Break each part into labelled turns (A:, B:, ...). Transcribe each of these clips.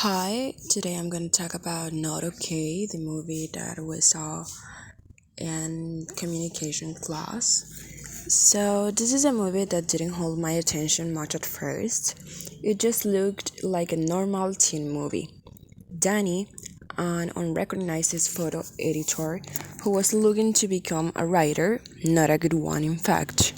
A: Hi, today I'm going to talk about Not Okay, the movie that we saw in communication class. So, this is a movie that didn't hold my attention much at first. It just looked like a normal teen movie. Danny, an unrecognized photo editor who was looking to become a writer, not a good one, in fact.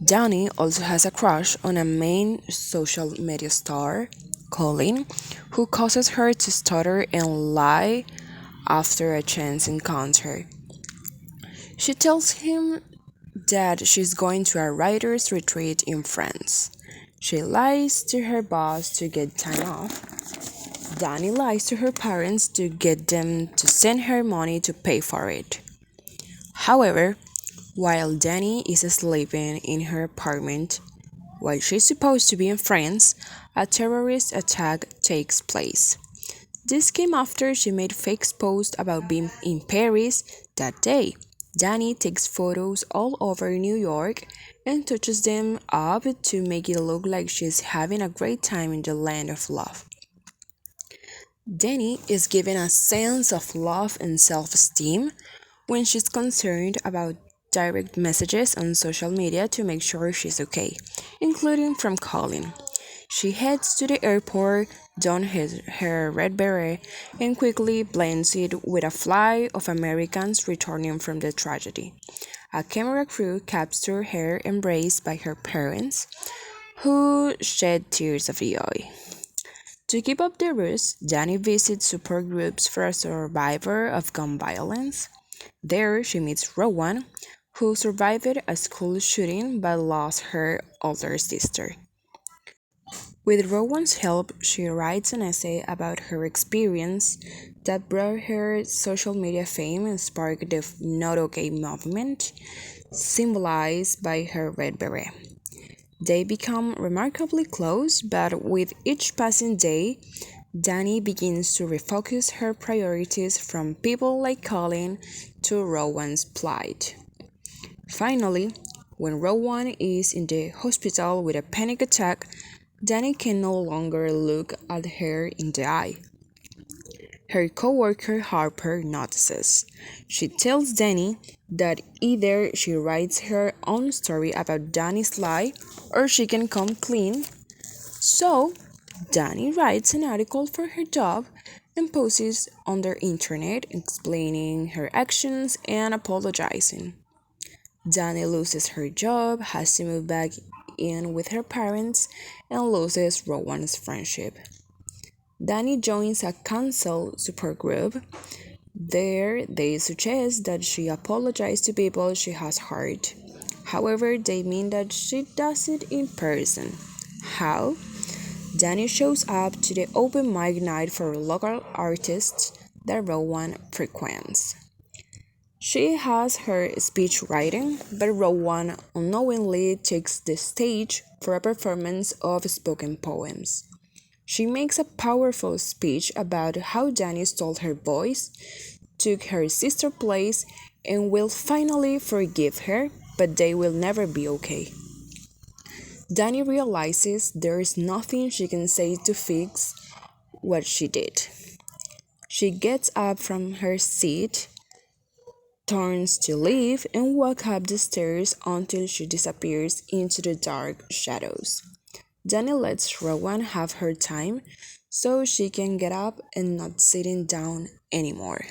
A: Danny also has a crush on a main social media star, Colin, who causes her to stutter and lie after a chance encounter. She tells him that she's going to a writer's retreat in France. She lies to her boss to get time off. Danny lies to her parents to get them to send her money to pay for it. However, while Danny is sleeping in her apartment, while she's supposed to be in France, a terrorist attack takes place. This came after she made fake posts about being in Paris that day. Danny takes photos all over New York and touches them up to make it look like she's having a great time in the land of love. Danny is given a sense of love and self esteem when she's concerned about direct messages on social media to make sure she's okay, including from Colin. She heads to the airport, dons her red beret, and quickly blends it with a flight of Americans returning from the tragedy. A camera crew captures her embraced by her parents, who shed tears of joy. To keep up the ruse, Danny visits support groups for a survivor of gun violence. There, she meets Rowan, who survived a school shooting but lost her older sister. With Rowan's help, she writes an essay about her experience that brought her social media fame and sparked the Not Okay movement, symbolized by her red beret. They become remarkably close, but with each passing day, Danny begins to refocus her priorities from people like Colin to Rowan's plight. Finally, when Rowan is in the hospital with a panic attack, Danny can no longer look at her in the eye. Her coworker Harper notices. She tells Danny that either she writes her own story about Danny's lie or she can come clean. So, Danny writes an article for her job and posts on the internet explaining her actions and apologizing. Danny loses her job, has to move back in with her parents, and loses Rowan's friendship. Danny joins a council support group. There, they suggest that she apologize to people she has hurt. However, they mean that she does it in person. How? Danny shows up to the open mic night for local artists that Rowan frequents. She has her speech writing, but Rowan unknowingly takes the stage for a performance of spoken poems. She makes a powerful speech about how Danny stole her voice, took her sister's place, and will finally forgive her, but they will never be okay. Danny realizes there is nothing she can say to fix what she did. She gets up from her seat, turns to leave, and walks up the stairs until she disappears into the dark shadows. Danny lets Rowan have her time so she can get up and not sitting down anymore.